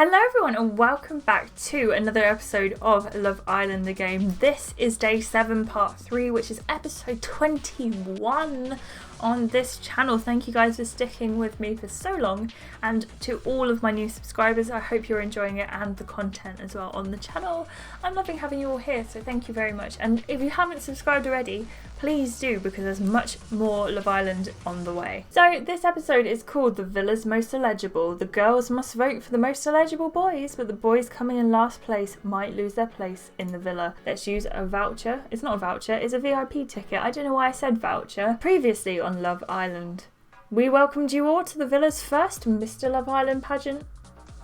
Hello everyone and welcome back to another episode of Love Island the game. This is day 7 part 3, which is episode 21 on this channel. Thank you guys for sticking with me for so long, and to all of my new subscribers, I hope you're enjoying it and the content as well on the channel. I'm loving having you all here, so thank you very much. And if you haven't subscribed already, please do, because there's much more Love Island on the way. So this episode is called The Villa's Most Illegible. The girls must vote for the most illegible boys, but the boys coming in last place might lose their place in the villa. Let's use a voucher. It's not a voucher, it's a VIP ticket. I don't know why I said voucher. Previously on Love Island, we welcomed you all to the villa's first Mr. Love Island pageant.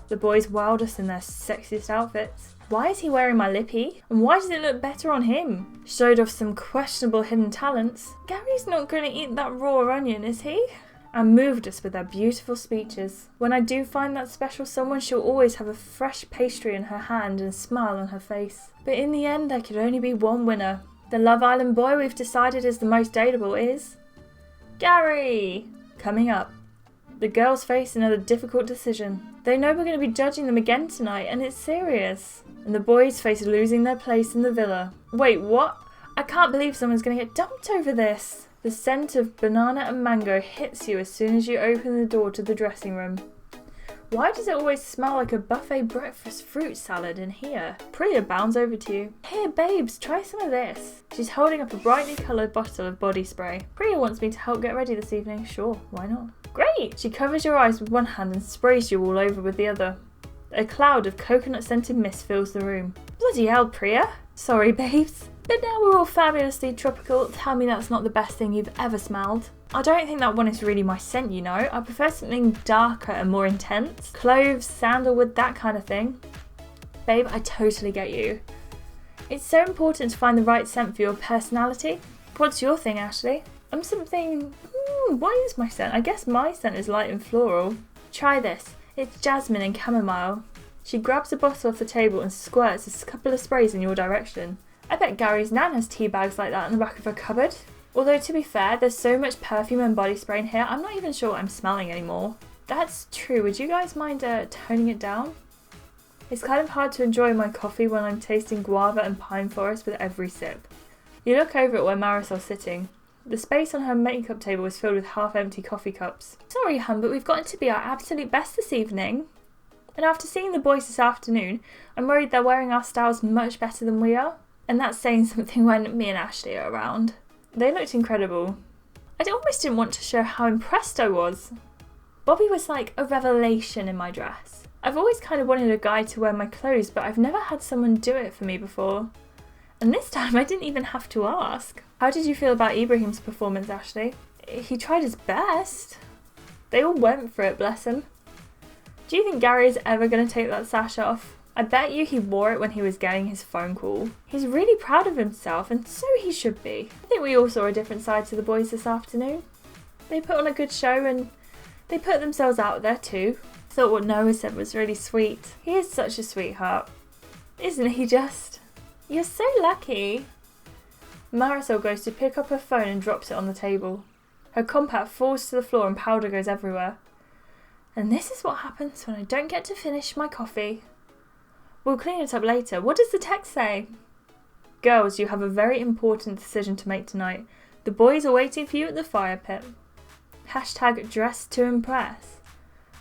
The boys wowed us in their sexiest outfits. Why is he wearing my lippy? And why does it look better on him? Showed off some questionable hidden talents. Gary's not going to eat that raw onion, is he? And moved us with their beautiful speeches. When I do find that special someone, she'll always have a fresh pastry in her hand and a smile on her face. But in the end, there could only be one winner. The Love Island boy we've decided is the most dateable is Gary! Coming up, the girls face another difficult decision. They know we're going to be judging them again tonight, and it's serious. And the boys face losing their place in the villa. Wait, what? I can't believe someone's going to get dumped over this. The scent of banana and mango hits you as soon as you open the door to the dressing room. Why does it always smell like a buffet breakfast fruit salad in here? Priya bounds over to you. Here babes, try some of this. She's holding up a brightly coloured bottle of body spray. Priya wants me to help get ready this evening. Sure, why not? Great! She covers your eyes with one hand and sprays you all over with the other. A cloud of coconut-scented mist fills the room. Bloody hell, Priya. Sorry, babes. But now we're all fabulously tropical. Tell me that's not the best thing you've ever smelled. I don't think that one is really my scent, you know. I prefer something darker and more intense. Cloves, sandalwood, that kind of thing. Babe, I totally get you. It's so important to find the right scent for your personality. What's your thing, Ashleigh? I'm something... what is my scent? I guess my scent is light and floral. Try this. It's jasmine and chamomile. She grabs a bottle off the table and squirts a couple of sprays in your direction. I bet Gary's nan has tea bags like that in the back of her cupboard. Although, to be fair, there's so much perfume and body spray in here, I'm not even sure what I'm smelling anymore. That's true. Would you guys mind toning it down? It's kind of hard to enjoy my coffee when I'm tasting guava and pine forest with every sip. You look over at where Marisol's sitting. The space on her makeup table is filled with half-empty coffee cups. Sorry, hun, but we've got to be our absolute best this evening. And after seeing the boys this afternoon, I'm worried they're wearing our styles much better than we are. And that's saying something when me and Ashleigh are around. They looked incredible. I almost didn't want to show how impressed I was. Bobby was like a revelation in my dress. I've always kind of wanted a guy to wear my clothes, but I've never had someone do it for me before. And this time I didn't even have to ask. How did you feel about Ibrahim's performance, Ashleigh? He tried his best. They all went for it, bless him. Do you think Gary is ever going to take that sash off? I bet you he wore it when he was getting his phone call. He's really proud of himself, and so he should be. I think we all saw a different side to the boys this afternoon. They put on a good show and they put themselves out there too. I thought what Noah said was really sweet. He is such a sweetheart. Isn't he just? You're so lucky. Marisol goes to pick up her phone and drops it on the table. Her compact falls to the floor and powder goes everywhere. And this is what happens when I don't get to finish my coffee. We'll clean it up later. What does the text say? Girls, you have a very important decision to make tonight. The boys are waiting for you at the fire pit. Hashtag dress to impress.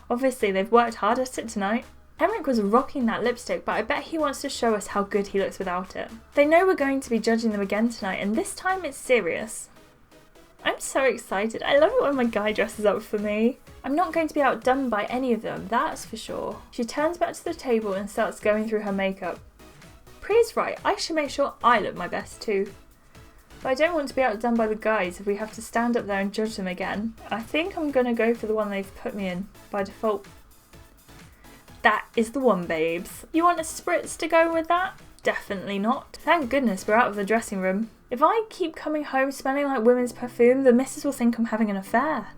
Obviously, they've worked hard at it tonight. Henrik was rocking that lipstick, but I bet he wants to show us how good he looks without it. They know we're going to be judging them again tonight, and this time it's serious. I'm so excited. I love it when my guy dresses up for me. I'm not going to be outdone by any of them, that's for sure. She turns back to the table and starts going through her makeup. Priya's right, I should make sure I look my best too. But I don't want to be outdone by the guys if we have to stand up there and judge them again. I think I'm going to go for the one they've put me in, by default. That is the one, babes. You want a spritz to go with that? Definitely not. Thank goodness we're out of the dressing room. If I keep coming home smelling like women's perfume, the missus will think I'm having an affair.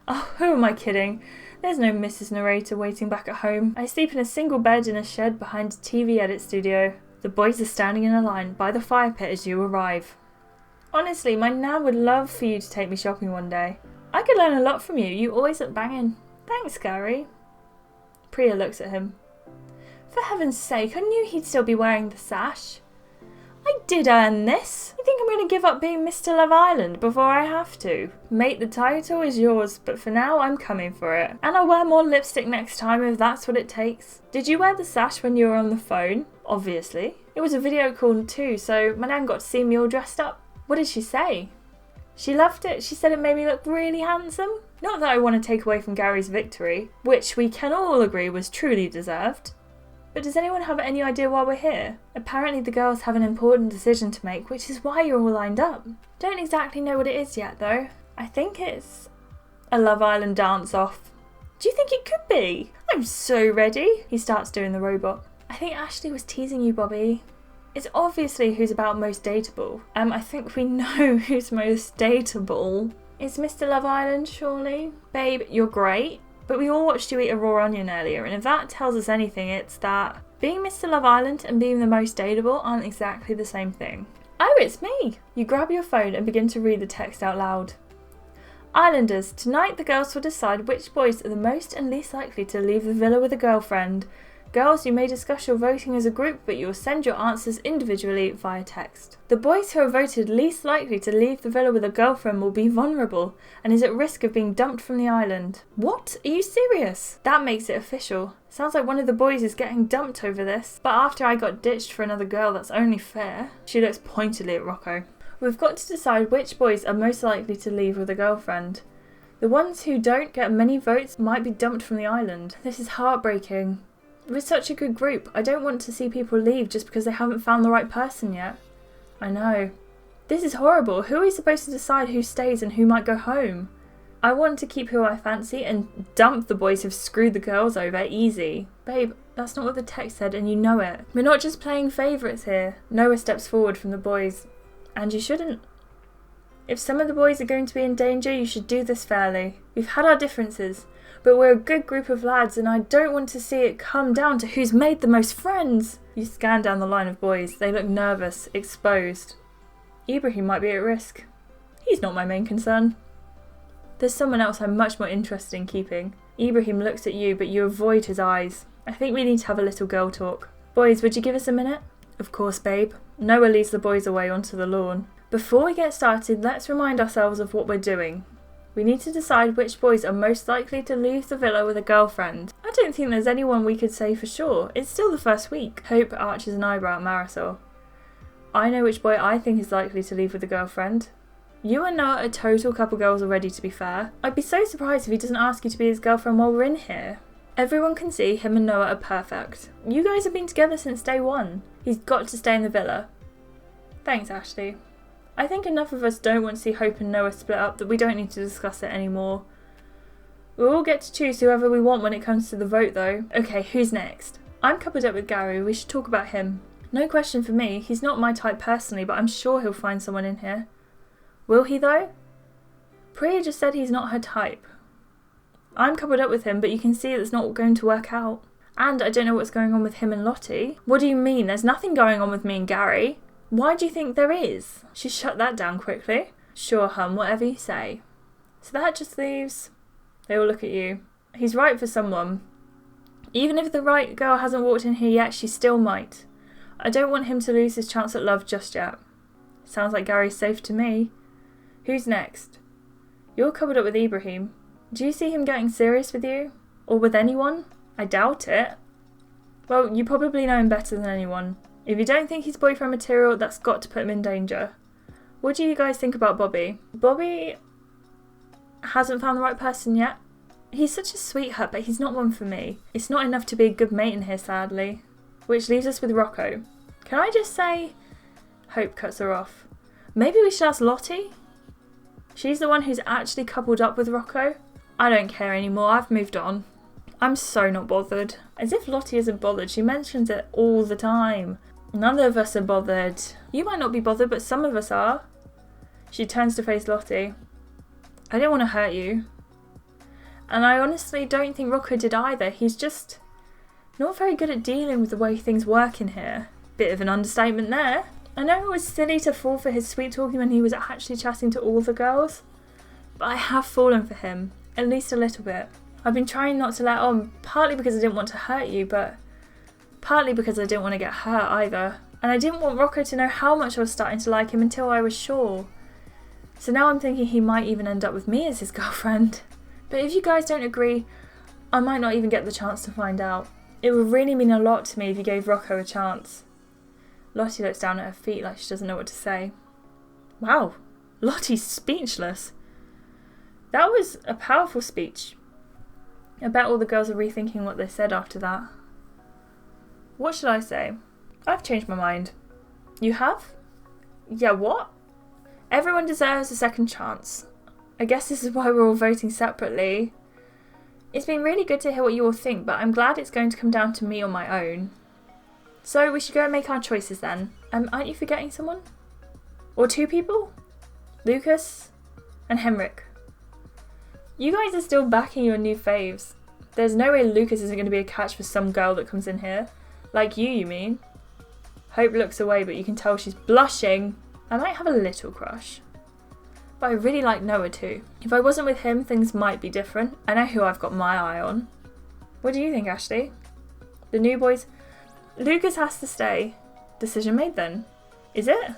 Oh, who am I kidding? There's no Mrs. Narrator waiting back at home. I sleep in a single bed in a shed behind a TV edit studio. The boys are standing in a line by the fire pit as you arrive. Honestly, my nan would love for you to take me shopping one day. I could learn a lot from you. You always look banging. Thanks, Gary. Priya looks at him. For heaven's sake, I knew he'd still be wearing the sash. I did earn this. You think I'm going to give up being Mr. Love Island before I have to? Mate, the title is yours, but for now I'm coming for it. And I'll wear more lipstick next time if that's what it takes. Did you wear the sash when you were on the phone? Obviously. It was a video call too, so my nan got to see me all dressed up. What did she say? She loved it. She said it made me look really handsome. Not that I want to take away from Gary's victory, which we can all agree was truly deserved. But does anyone have any idea why we're here? Apparently the girls have an important decision to make, which is why you're all lined up. Don't exactly know what it is yet though. I think it's a Love Island dance-off. Do you think it could be? I'm so ready. He starts doing the robot. I think Ashleigh was teasing you, Bobby. It's obviously who's about most dateable. I think we know who's most dateable. It's Mr. Love Island, surely? Babe, you're great. But we all watched you eat a raw onion earlier, and if that tells us anything, it's that being Mr. Love Island and being the most dateable aren't exactly the same thing. Oh, it's me! You grab your phone and begin to read the text out loud. Islanders, tonight the girls will decide which boys are the most and least likely to leave the villa with a girlfriend. Girls, you may discuss your voting as a group, but you will send your answers individually via text. The boys who are voted least likely to leave the villa with a girlfriend will be vulnerable and is at risk of being dumped from the island. What? Are you serious? That makes it official. Sounds like one of the boys is getting dumped over this. But after I got ditched for another girl, that's only fair. She looks pointedly at Rocco. We've got to decide which boys are most likely to leave with a girlfriend. The ones who don't get many votes might be dumped from the island. This is heartbreaking. We're such a good group. I don't want to see people leave just because they haven't found the right person yet. I know. This is horrible. Who are we supposed to decide who stays and who might go home? I want to keep who I fancy and dump the boys who've screwed the girls over easy. Babe, that's not what the text said and you know it. We're not just playing favourites here. Noah steps forward from the boys. And you shouldn't. If some of the boys are going to be in danger, you should do this fairly. We've had our differences. But we're a good group of lads and I don't want to see it come down to who's made the most friends. You scan down the line of boys. They look nervous, exposed. Ibrahim might be at risk. He's not my main concern. There's someone else I'm much more interested in keeping. Ibrahim looks at you but you avoid his eyes. I think we need to have a little girl talk. Boys, would you give us a minute? Of course, babe. Noah leads the boys away onto the lawn. Before we get started, let's remind ourselves of what we're doing. We need to decide which boys are most likely to leave the villa with a girlfriend. I don't think there's anyone we could say for sure. It's still the first week. Hope arches an eyebrow at Marisol. I know which boy I think is likely to leave with a girlfriend. You and Noah are total couple girls already, to be fair. I'd be so surprised if he doesn't ask you to be his girlfriend while we're in here. Everyone can see him and Noah are perfect. You guys have been together since day one. He's got to stay in the villa. Thanks, Ashleigh. I think enough of us don't want to see Hope and Noah split up that we don't need to discuss it anymore. We'll all get to choose whoever we want when it comes to the vote though. Okay, who's next? I'm coupled up with Gary, we should talk about him. No question for me, he's not my type personally, but I'm sure he'll find someone in here. Will he though? Priya just said he's not her type. I'm coupled up with him, but you can see it's not going to work out. And I don't know what's going on with him and Lottie. What do you mean? There's nothing going on with me and Gary. Why do you think there is? She shut that down quickly. Sure, hon, whatever you say. So that just leaves... They all look at you. He's right for someone. Even if the right girl hasn't walked in here yet, she still might. I don't want him to lose his chance at love just yet. Sounds like Gary's safe to me. Who's next? You're coupled up with Ibrahim. Do you see him getting serious with you? Or with anyone? I doubt it. Well, you probably know him better than anyone. If you don't think he's boyfriend material, that's got to put him in danger. What do you guys think about Bobby? Bobby hasn't found the right person yet. He's such a sweetheart, but he's not one for me. It's not enough to be a good mate in here, sadly. Which leaves us with Rocco. Can I just say... Hope cuts her off. Maybe we should ask Lottie? She's the one who's actually coupled up with Rocco. I don't care anymore, I've moved on. I'm so not bothered. As if Lottie isn't bothered, she mentions it all the time. None of us are bothered. You might not be bothered, but some of us are. She turns to face Lottie. I don't want to hurt you. And I honestly don't think Rocco did either. He's just not very good at dealing with the way things work in here. Bit of an understatement there. I know it was silly to fall for his sweet talking when he was actually chatting to all the girls, but I have fallen for him, at least a little bit. I've been trying not to let on, partly because I didn't want to hurt you, but Partly because I didn't want to get hurt either. And I didn't want Rocco to know how much I was starting to like him until I was sure. So now I'm thinking he might even end up with me as his girlfriend. But if you guys don't agree, I might not even get the chance to find out. It would really mean a lot to me if you gave Rocco a chance. Lottie looks down at her feet like she doesn't know what to say. Wow, Lottie's speechless. That was a powerful speech. I bet all the girls are rethinking what they said after that. What should I say? I've changed my mind. You have? Yeah, what? Everyone deserves a second chance. I guess this is why we're all voting separately. It's been really good to hear what you all think, but I'm glad it's going to come down to me on my own. So we should go and make our choices then. Aren't you forgetting someone? Or two people? Lucas and Henrik. You guys are still backing your new faves. There's no way Lucas isn't going to be a catch for some girl that comes in here. Like you mean? Hope looks away, but you can tell she's blushing. I might have a little crush. But I really like Noah too. If I wasn't with him, things might be different. I know who I've got my eye on. What do you think, Ashleigh? The new boys? Lucas has to stay. Decision made then. Is it?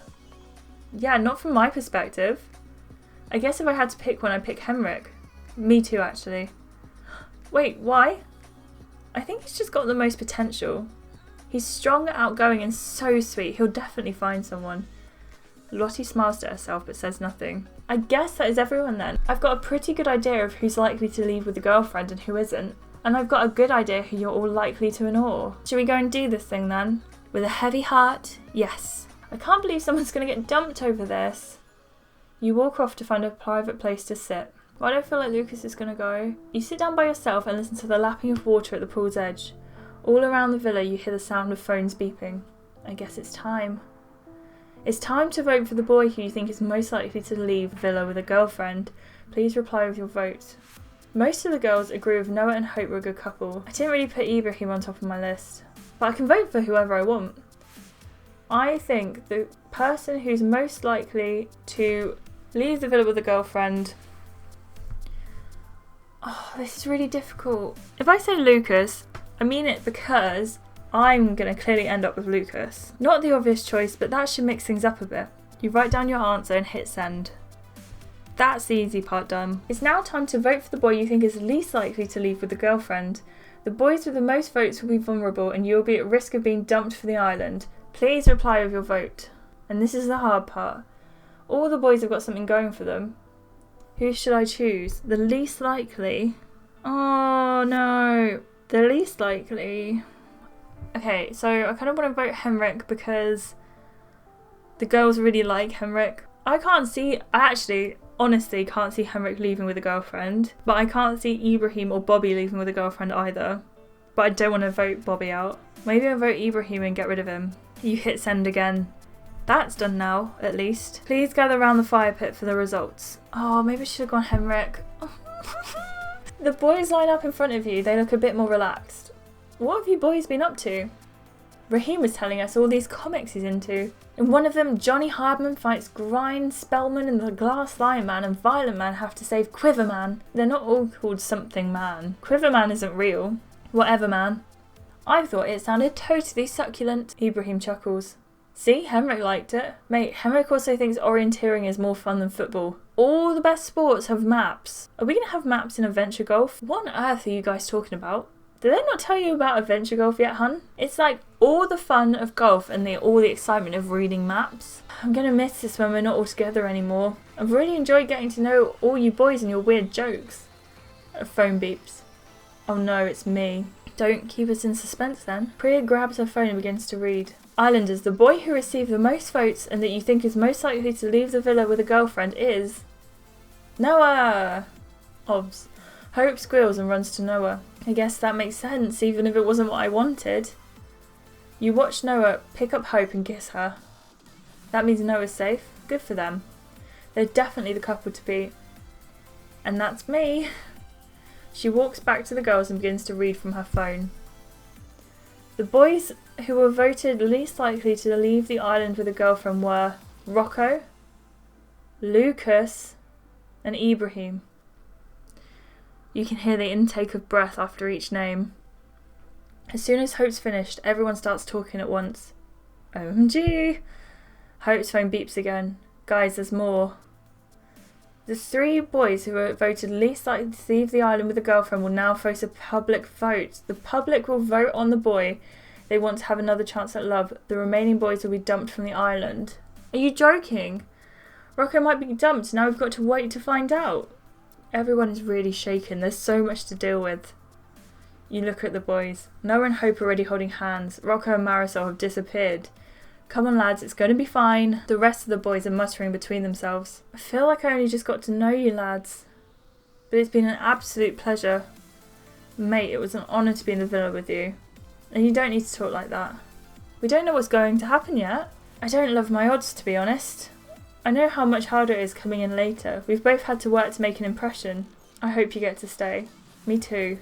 Yeah, not from my perspective. I guess if I had to pick one, I'd pick Henrik. Me too, actually. Wait, why? I think he's just got the most potential. He's strong, outgoing, and so sweet. He'll definitely find someone. Lottie smiles to herself but says nothing. I guess that is everyone then. I've got a pretty good idea of who's likely to leave with a girlfriend and who isn't. And I've got a good idea who you're all likely to ignore. Should we go and do this thing then? With a heavy heart, yes. I can't believe someone's going to get dumped over this. You walk off to find a private place to sit. Why do I feel like Lucas is going to go? You sit down by yourself and listen to the lapping of water at the pool's edge. All around the villa you hear the sound of phones beeping. I guess it's time. It's time to vote for the boy who you think is most likely to leave the villa with a girlfriend. Please reply with your vote. Most of the girls agree with Noah and Hope were a good couple. I didn't really put Ibrahim on top of my list. But I can vote for whoever I want. I think the person who's most likely to leave the villa with a girlfriend... Oh, this is really difficult. If I say Lucas, I mean it because I'm going to clearly end up with Lucas. Not the obvious choice, but that should mix things up a bit. You write down your answer and hit send. That's the easy part done. It's now time to vote for the boy you think is least likely to leave with the girlfriend. The boys with the most votes will be vulnerable and you will be at risk of being dumped for the island. Please reply with your vote. And this is the hard part. All the boys have got something going for them. Who should I choose? The least likely? Oh no. The least likely. Okay, so I kind of want to vote Henrik because the girls really like Henrik. I actually honestly can't see Henrik leaving with a girlfriend, but I can't see Ibrahim or Bobby leaving with a girlfriend either. But I don't want to vote Bobby out. Maybe I'll vote Ibrahim and get rid of him. You hit send again. That's done now, at least. Please gather around the fire pit for the results. Oh, maybe I should have gone Henrik. The boys line up in front of you. They look a bit more relaxed. What have you boys been up to? Raheem was telling us all these comics he's into. In one of them, Johnny Hardman fights Grind, Spellman and the Glass Lion Man, and Violent Man have to save Quiverman. They're not all called something man. Quiverman isn't real. Whatever, man. I thought it sounded totally succulent. Ibrahim chuckles. See, Henrik liked it. Mate, Henrik also thinks orienteering is more fun than football. All the best sports have maps. Are we going to have maps in adventure golf? What on earth are you guys talking about? Did they not tell you about adventure golf yet, hun? It's like all the fun of golf and all the excitement of reading maps. I'm going to miss this when we're not all together anymore. I've really enjoyed getting to know all you boys and your weird jokes. Phone beeps. Oh no, it's me. Don't keep us in suspense then. Priya grabs her phone and begins to read. Islanders, the boy who received the most votes and that you think is most likely to leave the villa with a girlfriend is... Noah! Obs. Hope squeals and runs to Noah. I guess that makes sense, even if it wasn't what I wanted. You watch Noah pick up Hope and kiss her. That means Noah's safe. Good for them. They're definitely the couple to beat. And that's me. She walks back to the girls and begins to read from her phone. The boys who were voted least likely to leave the island with a girlfriend were Rocco, Lucas, and Ibrahim. You can hear the intake of breath after each name. As soon as Hope's finished, everyone starts talking at once. OMG! Hope's phone beeps again. Guys, there's more. The 3 boys who were voted least likely to leave the island with a girlfriend will now face a public vote. The public will vote on the boy they want to have another chance at love. The remaining boys will be dumped from the island. Are you joking? Rocco might be dumped, now we've got to wait to find out. Everyone is really shaken, there's so much to deal with. You look at the boys. Noah and Hope are already holding hands. Rocco and Marisol have disappeared. Come on lads, it's going to be fine. The rest of the boys are muttering between themselves. I feel like I only just got to know you lads. But it's been an absolute pleasure. Mate, it was an honour to be in the villa with you. And you don't need to talk like that. We don't know what's going to happen yet. I don't love my odds, to be honest. I know how much harder it is coming in later. We've both had to work to make an impression. I hope you get to stay. Me too.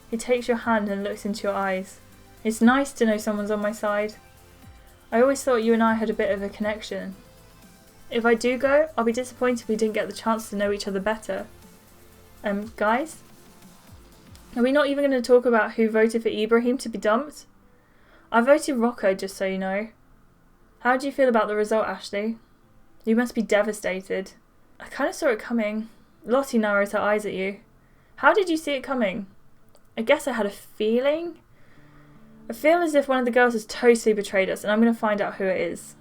He takes your hand and looks into your eyes. It's nice to know someone's on my side. I always thought you and I had a bit of a connection. If I do go, I'll be disappointed we didn't get the chance to know each other better. Guys? Are we not even going to talk about who voted for Ibrahim to be dumped? I voted Rocco, just so you know. How do you feel about the result, Ashleigh? You must be devastated. I kind of saw it coming. Lottie narrows her eyes at you. How did you see it coming? I guess I had a feeling. I feel as if one of the girls has totally betrayed us and I'm going to find out who it is.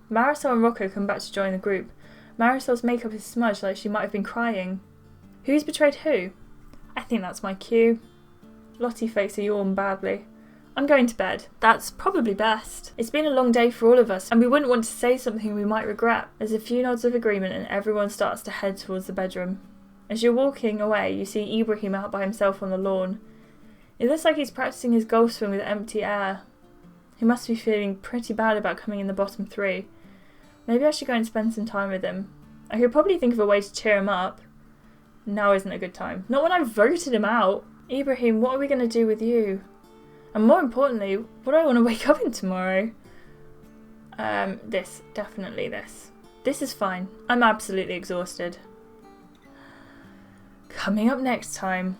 Marisol and Rocco come back to join the group. Marisol's makeup is smudged like she might have been crying. Who's betrayed who? I think that's my cue. Lottie fakes a yawn badly. I'm going to bed. That's probably best. It's been a long day for all of us and we wouldn't want to say something we might regret. There's a few nods of agreement and everyone starts to head towards the bedroom. As you're walking away, you see Ibrahim out by himself on the lawn. It looks like he's practicing his golf swing with empty air. He must be feeling pretty bad about coming in the bottom 3. Maybe I should go and spend some time with him. I could probably think of a way to cheer him up. Now isn't a good time. Not when I voted him out. Ibrahim, what are we going to do with you? And more importantly, what do I want to wake up in tomorrow? This. Definitely this. This is fine. I'm absolutely exhausted. Coming up next time.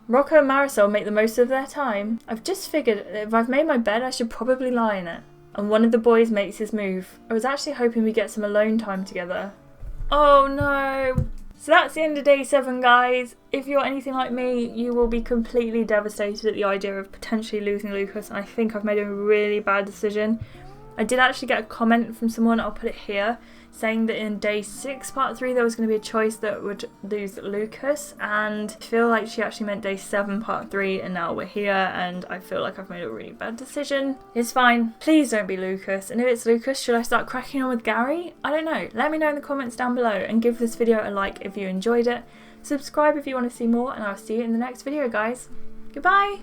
Rocco and Marisol make the most of their time. I've just figured that if I've made my bed, I should probably lie in it. And one of the boys makes his move. I was actually hoping we'd get some alone time together. Oh no! So that's the end of day 7, guys. If you're anything like me, you will be completely devastated at the idea of potentially losing Lucas, and I think I've made a really bad decision. I did actually get a comment from someone, I'll put it here, saying that in day 6 part 3 there was going to be a choice that would lose Lucas, and I feel like she actually meant day 7 part 3 and now we're here and I feel like I've made a really bad decision. It's fine, please don't be Lucas, and if it's Lucas, should I start cracking on with Gary? I don't know, let me know in the comments down below and give this video a like if you enjoyed it. Subscribe if you want to see more and I'll see you in the next video, guys. Goodbye!